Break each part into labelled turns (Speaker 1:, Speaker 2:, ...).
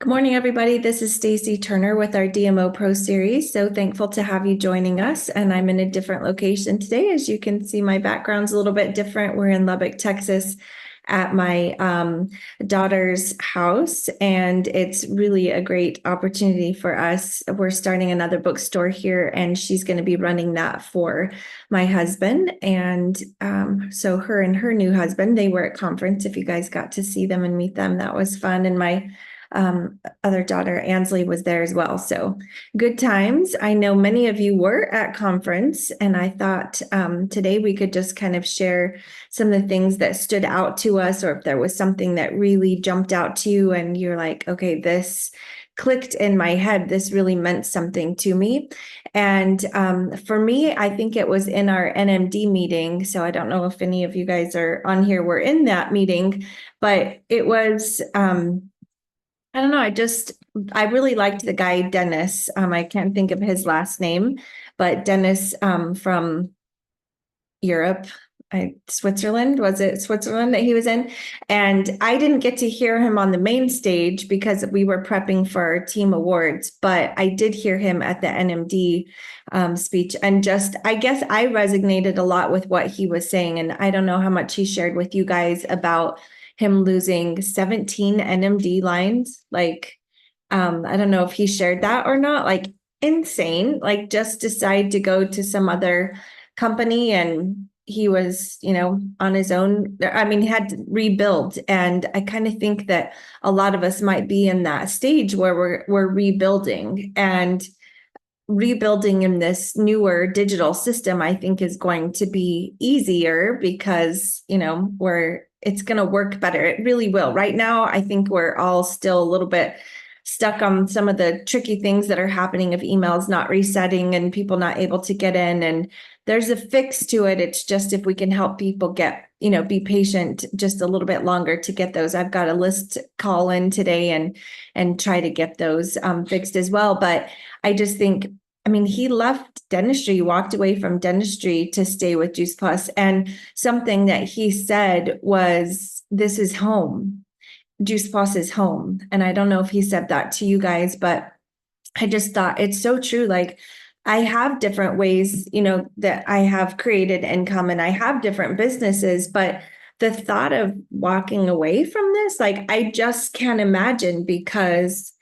Speaker 1: Good morning, everybody. This is Stacy Turner with our DMOpro series. So thankful to have you joining us. And I'm in a different location today. As you can see, my background's a little bit different. We're in Lubbock, Texas at my daughter's house, and it's really a great opportunity for us. We're starting another bookstore here, and she's going to be running that for my husband. And so her and her new husband, they were at conference. If you guys got to see them and meet them, that was fun. And my other daughter, Ansley, was there as well. So good times. I know many of you were at conference, and I thought today we could just kind of share some of the things that stood out to us, or if there was something that really jumped out to you and you're like, okay, this clicked in my head. This really meant something to me. And for me, I think it was in our NMD meeting. So I don't know if any of you guys are on here were in that meeting, but it was I don't know. I really liked the guy, Dennis. I can't think of his last name, but Dennis from Europe, Switzerland, was it Switzerland that he was in? And I didn't get to hear him on the main stage because we were prepping for our team awards, but I did hear him at the NMD speech. And I guess I resonated a lot with what he was saying. And I don't know how much he shared with you guys about him losing 17 NMD lines. I don't know if he shared that or not, like insane, like just decide to go to some other company, and he was, on his own. I mean, he had to rebuild. And I kind of think that a lot of us might be in that stage where we're rebuilding, and rebuilding in this newer digital system, I think, is going to be easier because, it's going to work better. It really will. Right now, I think we're all still a little bit stuck on some of the tricky things that are happening of emails not resetting and people not able to get in. And there's a fix to it. It's just if we can help people be patient just a little bit longer to get those. I've got a list call in today and try to get those fixed as well. But I just think, he left dentistry, walked away from dentistry to stay with Juice Plus. And something that he said was, this is home. Juice Plus is home. And I don't know if he said that to you guys, but I just thought it's so true. Like, I have different ways, that I have created income, and I have different businesses, but the thought of walking away from this, like, I just can't imagine, because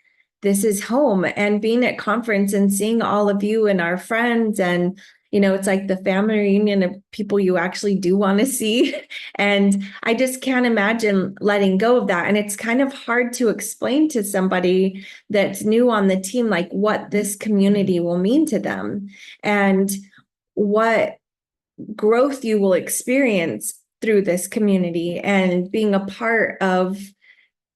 Speaker 1: this is home. And being at conference and seeing all of you and our friends, and it's like the family reunion of people you actually do want to see. And I just can't imagine letting go of that. And it's kind of hard to explain to somebody that's new on the team, like what this community will mean to them and what growth you will experience through this community, and being a part of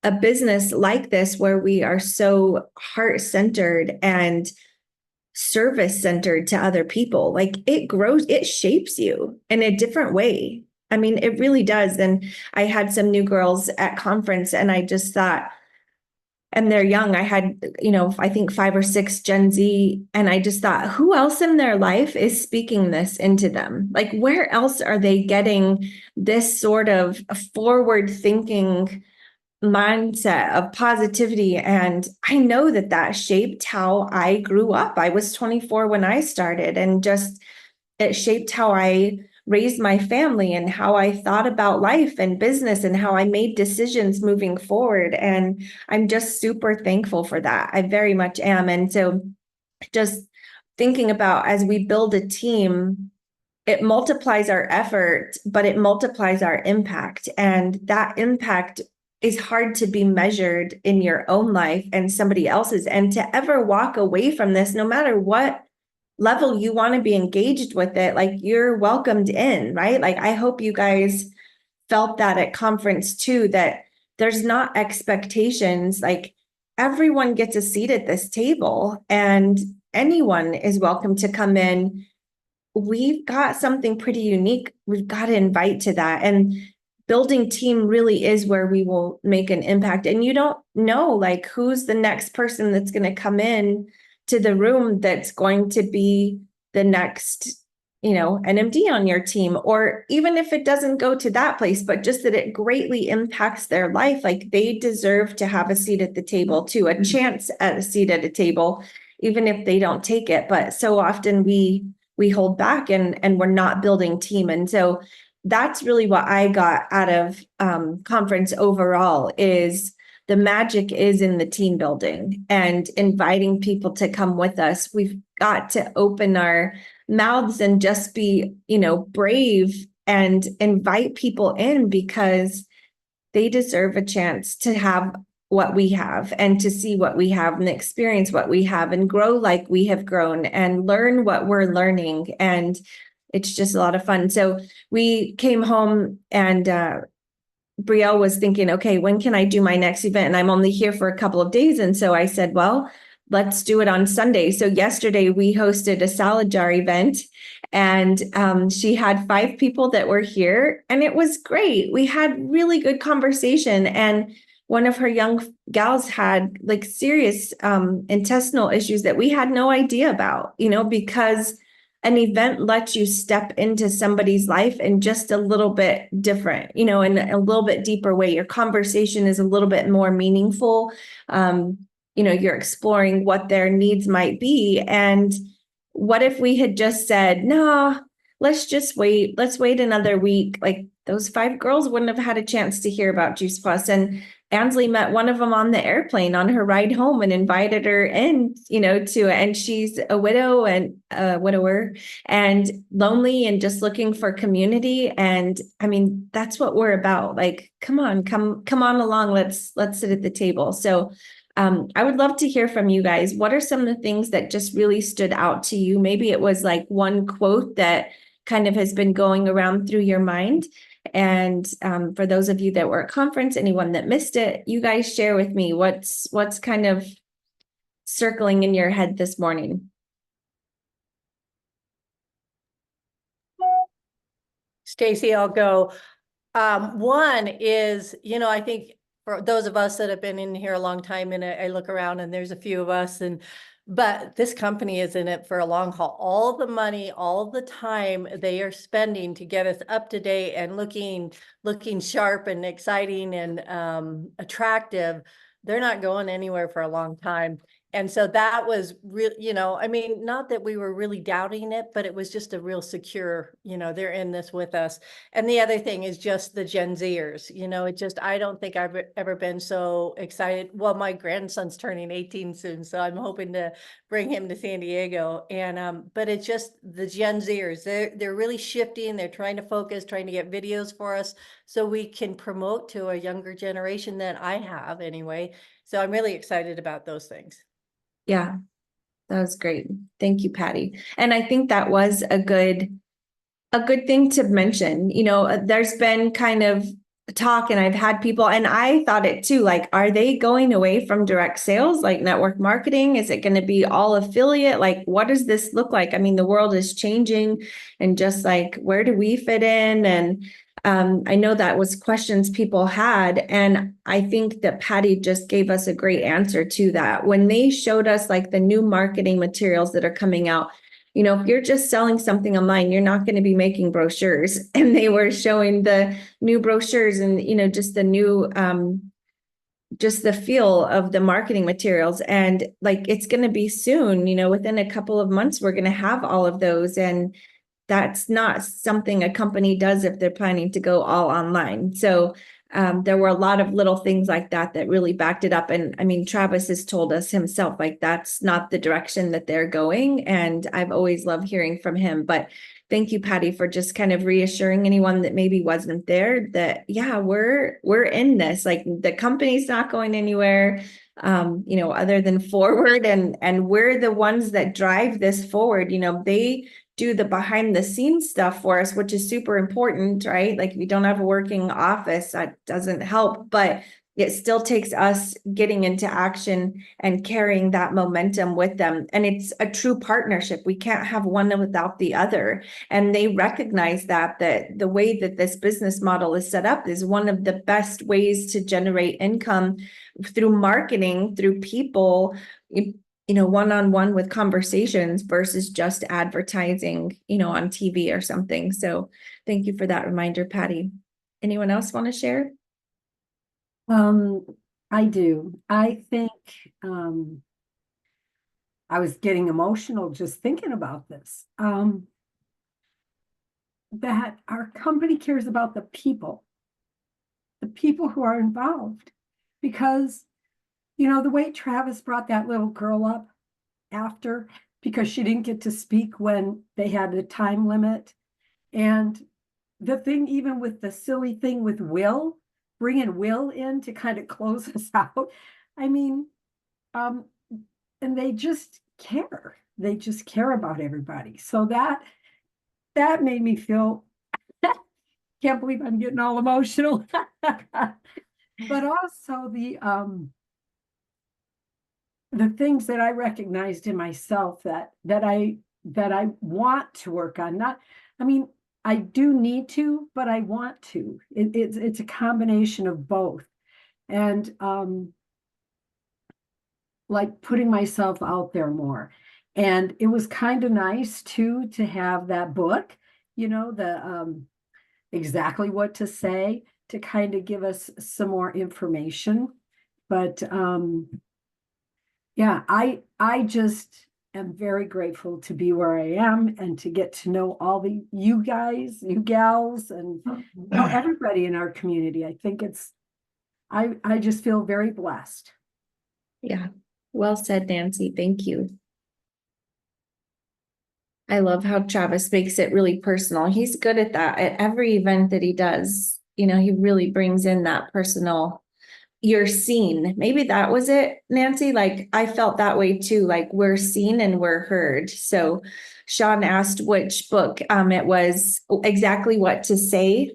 Speaker 1: a business like this where we are so heart-centered and service-centered to other people. Like, it grows, it shapes you in a different way. It really does. And I had some new girls at conference, and I just thought, and they're young. I had, I think 5 or 6 Gen Z. And I just thought, who else in their life is speaking this into them? Like, where else are they getting this sort of forward thinking mindset of positivity? And I know that shaped how I grew up. I was 24 when I started, and just it shaped how I raised my family and how I thought about life and business and how I made decisions moving forward. And I'm just super thankful for that. I very much am. And so just thinking about, as we build a team, it multiplies our effort, but it multiplies our impact. And that impact is hard to be measured in your own life and somebody else's. And to ever walk away from this, no matter what level you want to be engaged with it, like, you're welcomed in, right? Like, I hope you guys felt that at conference too, that there's not expectations. Like, everyone gets a seat at this table, and anyone is welcome to come in. We've got something pretty unique. We've got to invite to that. And building team really is where we will make an impact. And you don't know, like, who's the next person that's going to come in to the room that's going to be the next an MD on your team, or even if it doesn't go to that place, but just that it greatly impacts their life, like they deserve to have a seat at the table too, a chance at a seat at a table, even if they don't take it. But so often we hold back and we're not building team. And so that's really what I got out of conference overall is the magic is in the team building and inviting people to come with us. We've got to open our mouths and just be, brave and invite people in because they deserve a chance to have what we have and to see what we have and experience what we have and grow like we have grown and learn what we're learning. And it's just a lot of fun. So we came home and Brielle was thinking, okay, when can I do my next event? And I'm only here for a couple of days. And so I said, well, let's do it on Sunday. So yesterday we hosted a salad jar event and she had 5 people that were here and it was great. We had really good conversation and one of her young gals had like serious intestinal issues that we had no idea about, because an event lets you step into somebody's life in just a little bit different, in a little bit deeper way. Your conversation is a little bit more meaningful. You're exploring what their needs might be. And what if we had just said, no, let's just wait. Let's wait another week. Like those 5 girls wouldn't have had a chance to hear about Juice Plus. And Ansley met one of them on the airplane on her ride home and invited her in, and she's a widow and a widower and lonely and just looking for community. And I mean, that's what we're about. Like, come on along. Let's sit at the table. So I would love to hear from you guys. What are some of the things that just really stood out to you? Maybe it was like one quote that kind of has been going around through your mind. And for those of you that were at conference, anyone that missed it, you guys share with me what's kind of circling in your head this morning.
Speaker 2: Stacy, I'll go. One is, I think for those of us that have been in here a long time and I look around and there's a few of us but this company is in it for a long haul. All the money, all the time they are spending to get us up to date and looking sharp and exciting and attractive. They're not going anywhere for a long time. And so that was real, not that we were really doubting it, but it was just a real secure, they're in this with us. And the other thing is just the Gen Zers, I don't think I've ever been so excited. Well, my grandson's turning 18 soon, so I'm hoping to bring him to San Diego. And, but it's just the Gen Zers, they're really shifting. They're trying to focus, trying to get videos for us so we can promote to a younger generation than I have anyway. So I'm really excited about those things.
Speaker 1: Yeah, that was great. Thank you, Patty. And I think that was a good thing to mention. There's been kind of talk and I've had people, and I thought it too, like, are they going away from direct sales, like network marketing? Is it going to be all affiliate? Like, what does this look like? I mean, the world is changing and just like, where do we fit in? And I know that was questions people had. And I think that Patty just gave us a great answer to that. When they showed us like the new marketing materials that are coming out, if you're just selling something online, you're not going to be making brochures. And they were showing the new brochures and, just the new, just the feel of the marketing materials. And like, it's going to be soon, within a couple of months, we're going to have all of those. And that's not something a company does if they're planning to go all online. So there were a lot of little things like that that really backed it up. And I mean, Travis has told us himself, like, that's not the direction that they're going. And I've always loved hearing from him. But thank you, Patty, for just kind of reassuring anyone that maybe wasn't there that, yeah, we're in this, like the company's not going anywhere, other than forward. And we're the ones that drive this forward. They do the behind the scenes stuff for us, which is super important, right? Like if you don't have a working office, that doesn't help, but it still takes us getting into action and carrying that momentum with them. And it's a true partnership. We can't have one without the other. And they recognize that the way that this business model is set up is one of the best ways to generate income through marketing, through people, one-on-one with conversations versus just advertising, on TV or something. So thank you for that reminder, Patty. Anyone else want to share?
Speaker 3: Um, I do. I think I was getting emotional just thinking about this. That our company cares about the people who are involved. Because, the way Travis brought that little girl up after, because she didn't get to speak when they had a time limit. And the thing, even with the silly thing with Will, bringing Will in to kind of close us out. I mean, and they just care. They just care about everybody. So that made me feel, can't believe I'm getting all emotional. But also the things that I recognized in myself that I want to work on. Not, I mean, I do need to, but I want to. It's a combination of both. And like putting myself out there more. And it was kind of nice too to have that book, the exactly what to say, to kind of give us some more information. But yeah, I just am very grateful to be where I am and to get to know all the you guys, you gals, and everybody in our community. I think I just feel very blessed.
Speaker 1: Yeah, well said, Nancy. Thank you. I love how Travis makes it really personal. He's good at that. At every event that he does, he really brings in that personal, you're seen. Maybe that was it, Nancy. Like I felt that way too. Like we're seen and we're heard. So Sean asked which book it was, exactly what to say.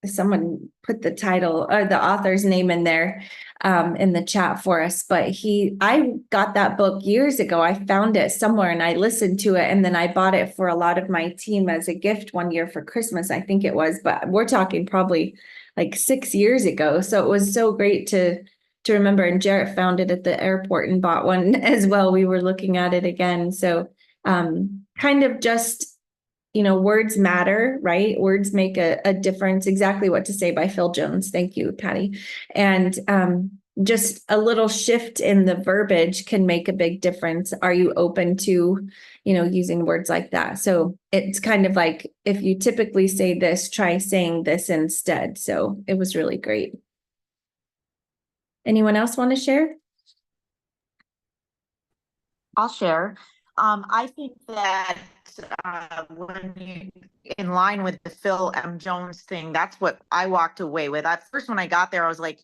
Speaker 1: Someone put the title or the author's name in there in the chat for us, but I got that book years ago. I found it somewhere and I listened to it, and then I bought it for a lot of my team as a gift one year for Christmas, I think it was, but we're talking probably like 6 years ago. So it was so great to remember. And Jarrett found it at the airport and bought one as well. We were looking at it again. So kind of just words matter, right? Words make a difference. Exactly what to say by Phil Jones. Thank you, Patty. And just a little shift in the verbiage can make a big difference. Are you open to, using words like that? So it's kind of like, if you typically say this, try saying this instead. So it was really great. Anyone else want to share?
Speaker 4: I'll share. I think that when you, in line with the Phil M. Jones thing, that's what I walked away with. At first, when I got there, I was like,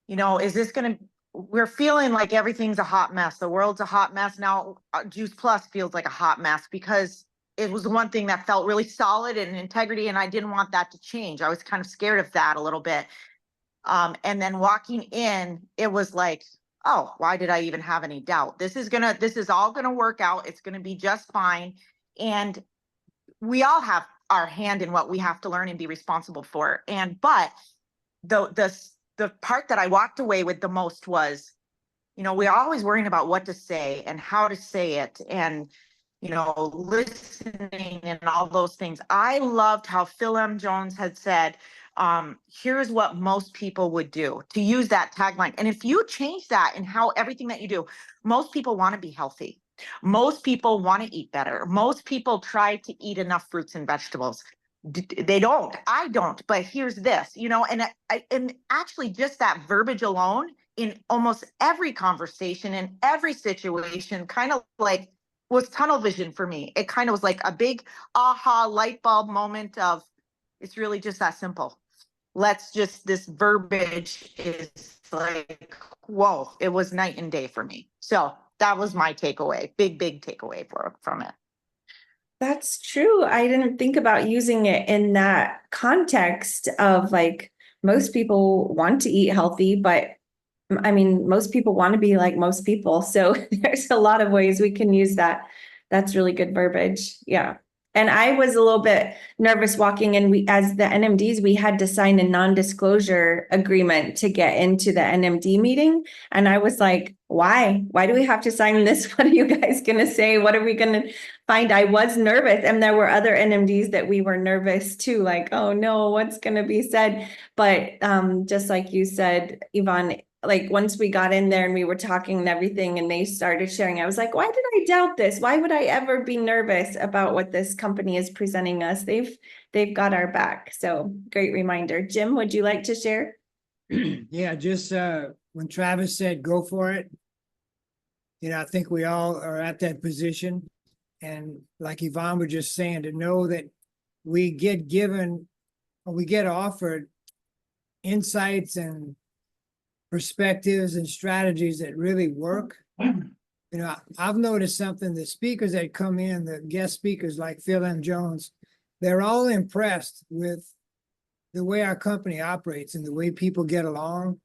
Speaker 4: is this going to, we're feeling like everything's a hot mess. The world's a hot mess. Now, Juice Plus feels like a hot mess because it was the one thing that felt really solid and integrity, and I didn't want that to change. I was kind of scared of that a little bit. And then walking in, it was like, oh, why did I even have any doubt? This is all gonna work out. It's gonna be just fine. And we all have our hand in what we have to learn and be responsible for. But the part that I walked away with the most was, we're always worrying about what to say and how to say it, and listening and all those things. I loved how Phil M. Jones had said, here's what most people would do, to use that tagline. And if you change that in how everything that you do, most people want to be healthy. Most people want to eat better. Most people try to eat enough fruits and vegetables. They don't. I don't. But here's this, and actually just that verbiage alone in almost every conversation, in every situation, kind of like was tunnel vision for me. It kind of was like a big aha light bulb moment of, it's really just that simple. This verbiage is like, whoa, it was night and day for me. So that was my takeaway, big takeaway from it.
Speaker 1: That's true. I didn't think about using it in that context of like, most people want to eat healthy, but I mean, most people want to be like most people. So there's a lot of ways we can use that. That's really good verbiage. Yeah. And I was a little bit nervous walking in. We, as the NMDs, we had to sign a non-disclosure agreement to get into the NMD meeting. And I was like, why? Why do we have to sign this? What are you guys going to say? What are we going to find? I was nervous. And there were other NMDs that we were nervous too, like, oh no, what's going to be said? But just like you said, Yvonne, like once we got in there and we were talking and everything and they started sharing, I was like, why did I doubt this? Why would I ever be nervous about what this company is presenting us? They've got our back. So great reminder. Jim, would you like to share?
Speaker 5: Yeah, just when Travis said go for it, I think we all are at that position. And like Yvonne was just saying, to know that we get given or we get offered insights and perspectives and strategies that really work. I've noticed something, the speakers that come in, the guest speakers like Phil M. Jones, they're all impressed with the way our company operates and the way people get along.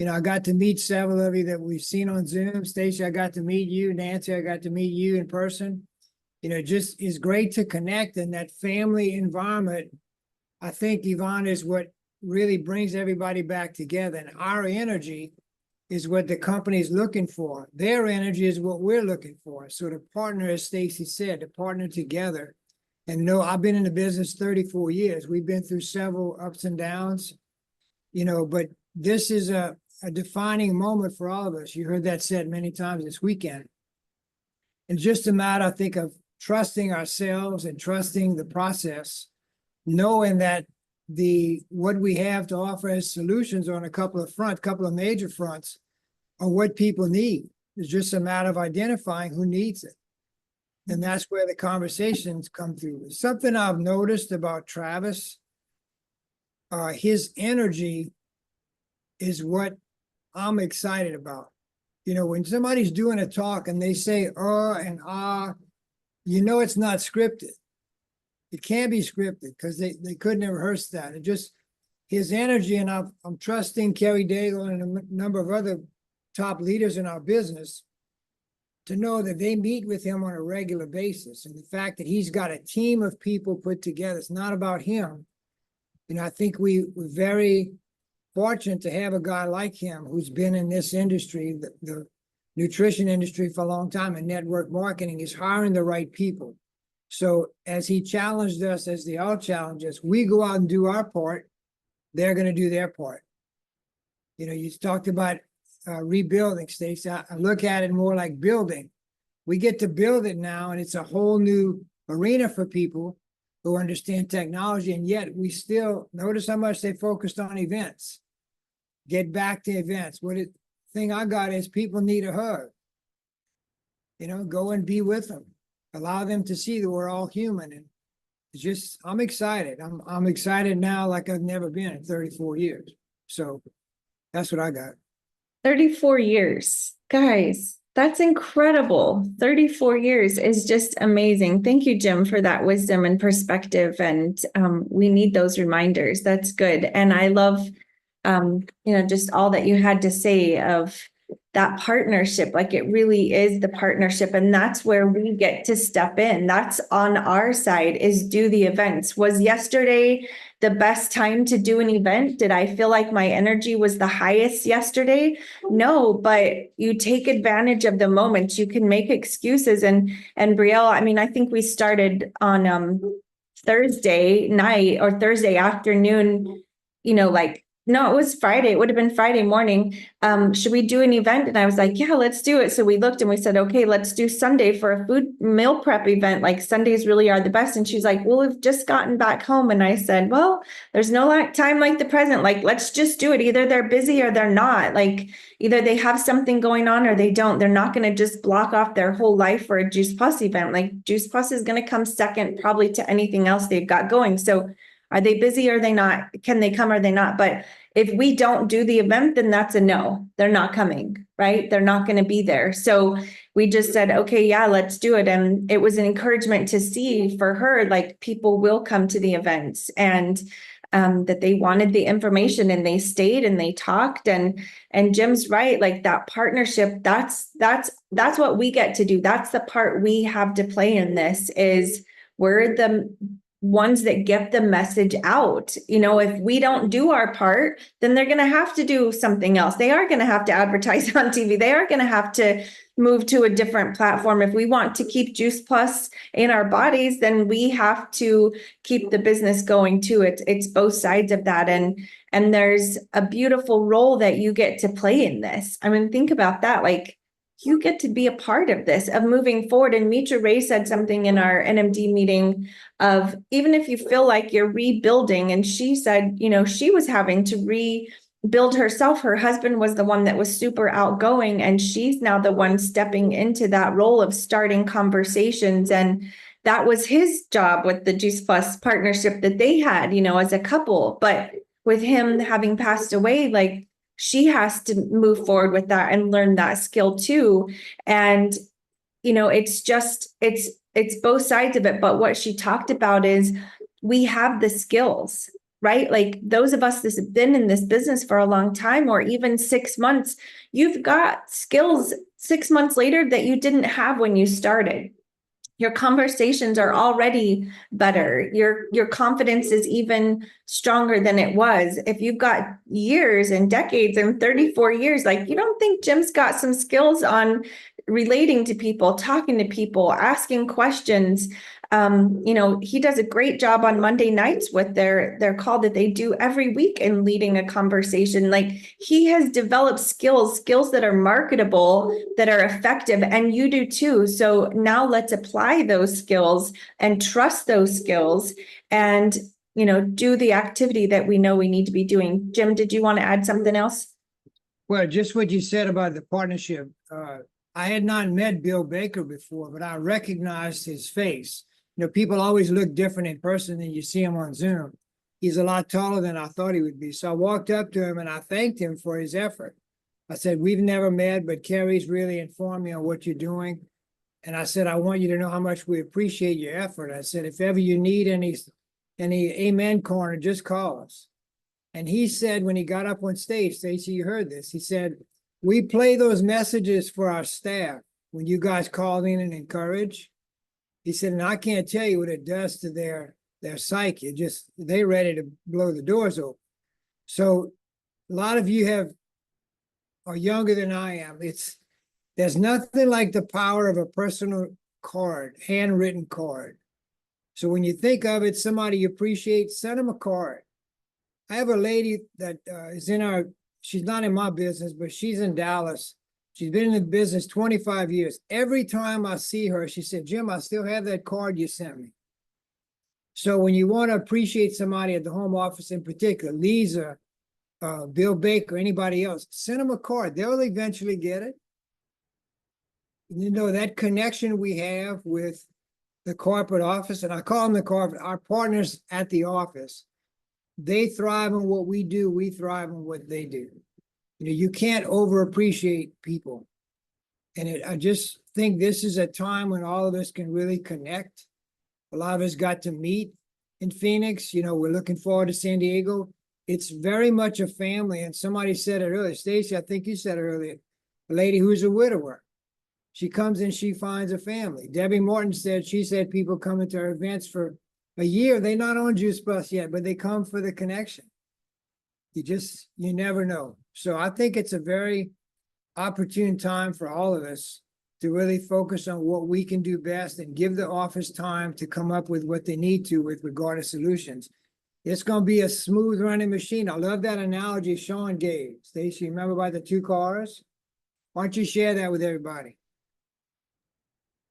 Speaker 5: I got to meet several of you that we've seen on Zoom. Stacey, I got to meet you. Nancy, I got to meet you in person. Just is great to connect in that family environment. I think, Yvonne, is what really brings everybody back together. And our energy is what the company is looking for. Their energy is what we're looking for. So to partner, as Stacey said, to partner together. And I've been in the business 34 years. We've been through several ups and downs, but this is a defining moment for all of us. You heard that said many times this weekend. And just a matter, I think, of trusting ourselves and trusting the process, knowing that what we have to offer as solutions on a couple of major fronts are what people need. It's just a matter of identifying who needs it. And that's where the conversations come through. Something I've noticed about Travis, his energy is what I'm excited about. When somebody's doing a talk and they say, and ah, it's not scripted. It can't be scripted because they couldn't have rehearsed that. It just, his energy, and I'm trusting Kerry Daigle and a number of other top leaders in our business to know that they meet with him on a regular basis. And the fact that he's got a team of people put together, it's not about him. I think we're very fortunate to have a guy like him who's been in this industry, the nutrition industry, for a long time, and network marketing is hiring the right people. So as he challenged us, as they all challenge us, we go out and do our part. They're going to do their part. You talked about rebuilding, Stacey. I look at it more like building. We get to build it now, and it's a whole new arena for people who understand technology. And yet we still notice how much they focused on events. Get back to events. Thing I got is people need a hug. Go and be with them. Allow them to see that we're all human. And it's just, I'm excited. I'm excited now like I've never been in 34 years. So that's what I got.
Speaker 1: 34 years. Guys, that's incredible. 34 years is just amazing. Thank you, Jim, for that wisdom and perspective. And we need those reminders. That's good. And I love, just all that you had to say of that partnership. Like, it really is the partnership. And that's where we get to step in. That's on our side, is do the events. Was yesterday the best time to do an event? Did I feel like my energy was the highest yesterday? No, but you take advantage of the moment. You can make excuses. And Brielle, I think we started on Thursday night or Thursday afternoon, no, it was Friday. It would have been Friday morning. Should we do an event? And I was like, yeah, let's do it. So we looked and we said, okay, let's do Sunday for a food meal prep event. Like, Sundays really are the best. And she's like, well, we've just gotten back home. And I said, well, there's no time like the present. Like, let's just do it. Either they're busy or they're not. Like, either they have something going on or they don't. They're not going to just block off their whole life for a Juice Plus event. Like, Juice Plus is going to come second probably to anything else they've got going. So are they busy or are they not? Can they come or are they not? But if we don't do the event, then that's a no. They're not coming, right? They're not going to be there. So we just said, okay, yeah, let's do it. And it was an encouragement to see for her, like, people will come to the events, and that they wanted the information and they stayed and they talked. And Jim's right, like, that partnership, that's what we get to do. That's the part we have to play in this, is we're the ones that get the message out. You know, if we don't do our part, then they're going to have to do something else. They are going to have to advertise on TV. They are going to have to move to a different platform. If we want to keep Juice Plus in our bodies, then we have to keep the business going too. It's both sides of that. And there's a beautiful role that you get to play in this. I mean, think about that. Like, you get to be a part of this, of moving forward. And Mitra Ray said something in our NMD meeting of, even if you feel like you're rebuilding, and she said, you know, she was having to rebuild herself. Her husband was the one that was super outgoing, and she's now the one stepping into that role of starting conversations. And that was his job with the Juice Plus partnership that they had, you know, as a couple. But with him having passed away, like, she has to move forward with that and learn that skill too. And, you know, it's both sides of it. But what she talked about is, we have the skills, right? Like, those of us that have been in this business for a long time, or even 6 months, you've got skills 6 months later that you didn't have when you started. Your conversations are already better. Your confidence is even stronger than it was. If you've got years and decades and 34 years, like, you don't think Jim's got some skills on relating to people, talking to people, asking questions. You know, he does a great job on Monday nights with their call that they do every week in leading a conversation. Like, he has developed skills that are marketable, that are effective, and you do too. So now let's apply those skills and trust those skills, and, you know, do the activity that we know we need to be doing. Jim, did you want to add something else?
Speaker 5: Well, just what you said about the partnership. I had not met Bill Baker before, but I recognized his face. You know, people always look different in person than you see him on Zoom. He's a lot taller than I thought he would be. So I walked up to him and I thanked him for his effort. I said, we've never met, but Carrie's really informed me on what you're doing. And I said, I want you to know how much we appreciate your effort. I said, if ever you need any amen corner, just call us. And he said, when he got up on stage, Stacey, you heard this, he said, we play those messages for our staff when you guys call in and encourage. He said, and I can't tell you what it does to their psyche. They're ready to blow the doors open. So a lot of you are younger than I am. There's nothing like the power of a personal card, handwritten card. So when you think of it, somebody you appreciate, send them a card. I have a lady that she's not in my business, but she's in Dallas. She's been in the business 25 years. Every time I see her, she said, Jim, I still have that card you sent me. So when you want to appreciate somebody at the home office in particular, Lisa, Bill Baker, anybody else, send them a card. They'll eventually get it. You know, that connection we have with the corporate office, and I call them our partners at the office, they thrive on what we do. We thrive on what they do. You know, you can't overappreciate people. And I just think this is a time when all of us can really connect. A lot of us got to meet in Phoenix. You know, we're looking forward to San Diego. It's very much a family. And somebody said it earlier. Stacey, I think you said it earlier. A lady who's a widower. She comes and she finds a family. Debbie Morton said, she said people come into her events for a year. They're not on Juice Plus yet, but they come for the connection. You never know. So I think it's a very opportune time for all of us to really focus on what we can do best and give the office time to come up with what they need to with regard to solutions. It's going to be a smooth running machine. I love that analogy Sean gave. Stacey, remember about the 2 cars? Why don't you share that with everybody?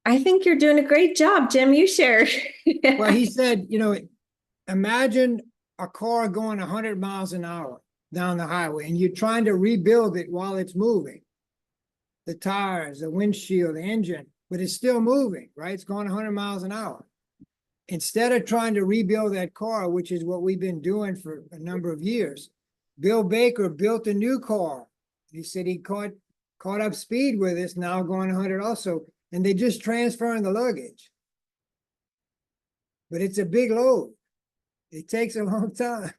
Speaker 1: I think you're doing a great job, Jim. You share.
Speaker 5: Well, he said, you know, imagine a car going 100 miles an hour down the highway, and you're trying to rebuild it while it's moving. The tires, the windshield, the engine, but it's still moving, right? It's going 100 miles an hour. Instead of trying to rebuild that car, which is what we've been doing for a number of years, Bill Baker built a new car. He said he caught up speed with us, now going 100 also, and they just transferring the luggage. But it's a big load. It takes a long time.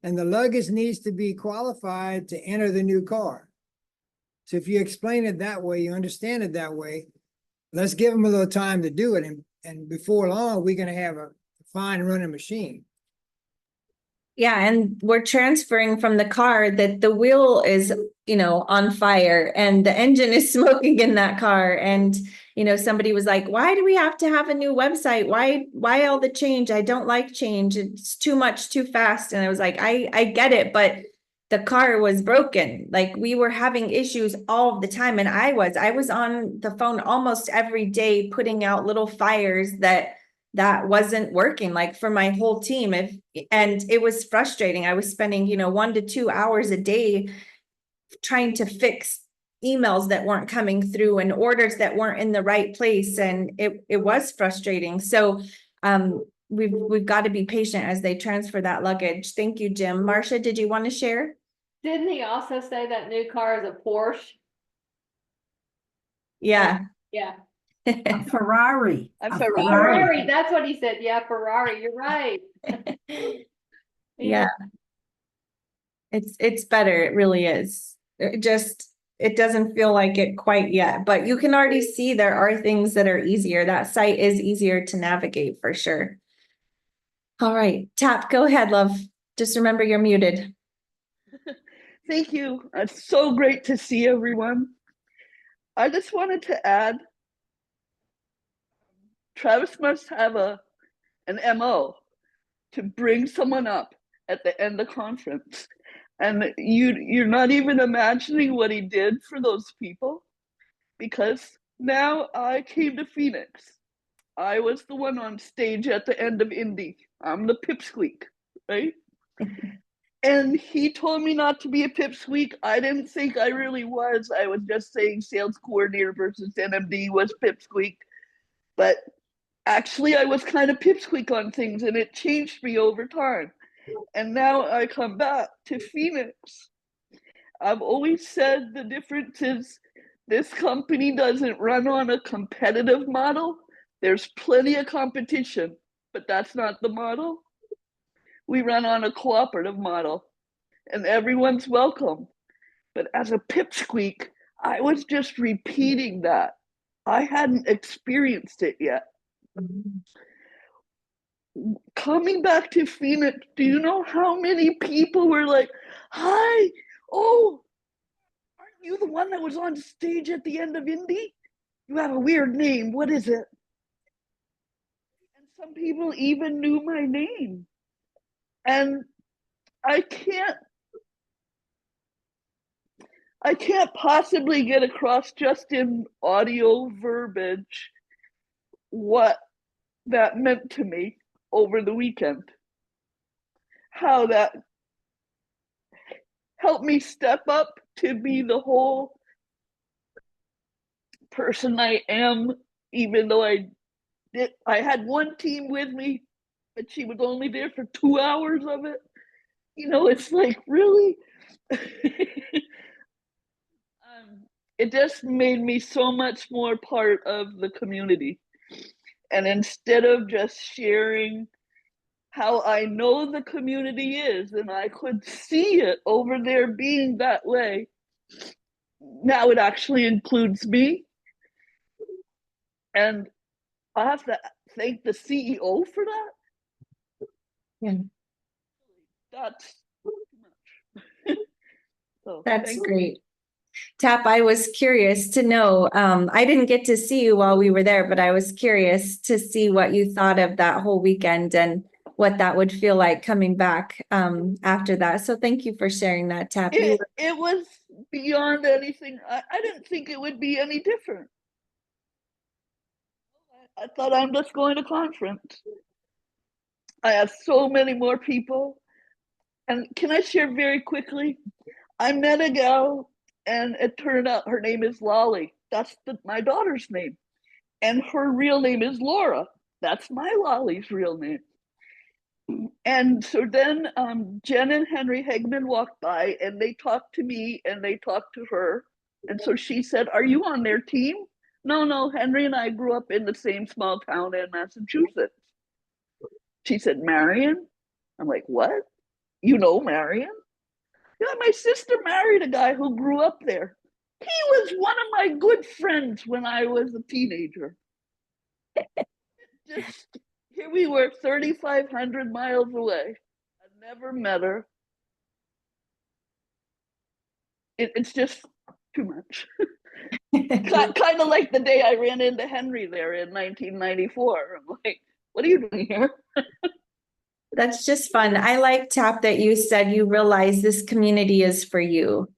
Speaker 5: And the luggage needs to be qualified to enter the new car. So if you explain it that way, you understand it that way, let's give them a little time to do it. And before long, we're gonna have a fine running machine.
Speaker 1: Yeah, and we're transferring from the car that the wheel is, on fire and the engine is smoking in that car. And, somebody was like, why do we have to have a new website? Why all the change? I don't like change. It's too much, too fast. And I was like, I get it, but the car was broken. Like we were having issues all the time. And I was on the phone almost every day, putting out little fires that wasn't working, like for my whole team. And it was frustrating. I was spending, 1 to 2 hours a day trying to fix emails that weren't coming through and orders that weren't in the right place. And it was frustrating. So we've got to be patient as they transfer that luggage. Thank you, Jim. Marcia, did you want to share?
Speaker 6: Didn't he also say that new car is a Porsche?
Speaker 1: Yeah.
Speaker 6: Yeah.
Speaker 3: A Ferrari.
Speaker 6: A
Speaker 3: A
Speaker 6: Ferrari, that's what he said. Yeah, Ferrari, you're right.
Speaker 1: Yeah. It's better. It really is. It doesn't feel like it quite yet, but you can already see there are things that are easier. That site is easier to navigate for sure. All right, Tap, go ahead, love. Just remember you're muted.
Speaker 7: Thank you. It's so great to see everyone. I just wanted to add, Travis must have an MO to bring someone up at the end of conference. And you're not even imagining what he did for those people, because now I came to Phoenix. I was the one on stage at the end of Indy. I'm the pipsqueak, right? And he told me not to be a pipsqueak. I didn't think I really was. I was just saying sales coordinator versus NMD was pipsqueak. But actually, I was kind of pipsqueak on things, and it changed me over time. And now I come back to Phoenix. I've always said the difference is this company doesn't run on a competitive model. There's plenty of competition, but that's not the model. We run on a cooperative model, and everyone's welcome. But as a pipsqueak, I was just repeating that. I hadn't experienced it yet. Coming back to Phoenix, do you know how many people were like, hi, oh, aren't you the one that was on stage at the end of Indy? You have a weird name, what is it? And some people even knew my name. And I can't possibly get across just in audio verbiage what that meant to me over the weekend. How that helped me step up to be the whole person I am, even though I had one team with me, but she was only there for 2 hours of it. It's like, really? It just made me so much more part of the community. And instead of just sharing how I know the community is, and I could see it over there being that way, now it actually includes me. And I have to thank the CEO for that.
Speaker 1: Yeah.
Speaker 7: That's too much. So,
Speaker 1: That's great. Tap, I was curious to know, I didn't get to see you while we were there, but I was curious to see what you thought of that whole weekend and what that would feel like coming back after that. So thank you for sharing that, Tap.
Speaker 7: It was beyond anything. I didn't think it would be any different. I thought I'm just going to conference. I have so many more people. And can I share very quickly? I met a gal, and it turned out her name is Lolly. That's my daughter's name. And her real name is Laura. That's my Lolly's real name. And so then Jen and Henry Hegman walked by, and they talked to me and they talked to her. And so she said, are you on their team? No, Henry and I grew up in the same small town in Massachusetts. She said, Marion? I'm like, what? You know Marion? Yeah, my sister married a guy who grew up there. He was one of my good friends when I was a teenager. just here we were 3,500 miles away. I never met her. It's just too much. Kind of like the day I ran into Henry there in 1994. I'm like, what are you doing here?
Speaker 1: That's just fun. I like, Tap, that you said you realize this community is for you.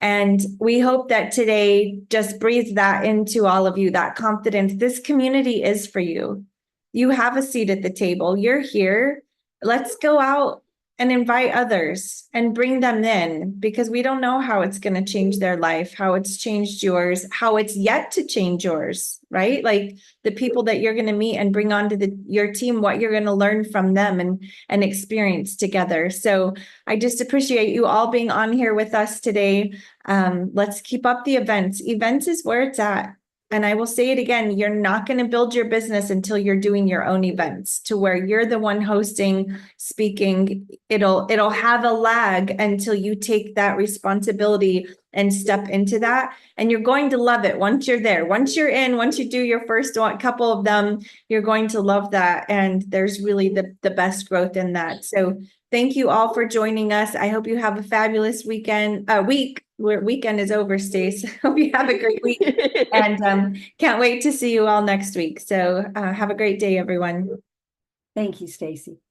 Speaker 1: And we hope that today just breathes that into all of you, that confidence. This community is for you. You have a seat at the table. You're here. Let's go out and invite others and bring them in, because we don't know how it's going to change their life, how it's changed yours, how it's yet to change yours, right? Like the people that you're going to meet and bring onto your team, what you're going to learn from them and experience together. So I just appreciate you all being on here with us today. Let's keep up the events. Events is where it's at. And I will say it again, you're not going to build your business until you're doing your own events, to where you're the one hosting, speaking. It'll have a lag until you take that responsibility and step into that. And you're going to love it once you're there. Once you're in, once you do your first couple of them, you're going to love that. And there's really the best growth in that. So thank you all for joining us. I hope you have a fabulous week. Weekend is over, Stace. Hope you have a great week. And can't wait to see you all next week. So have a great day, everyone.
Speaker 3: Thank you, Stacy.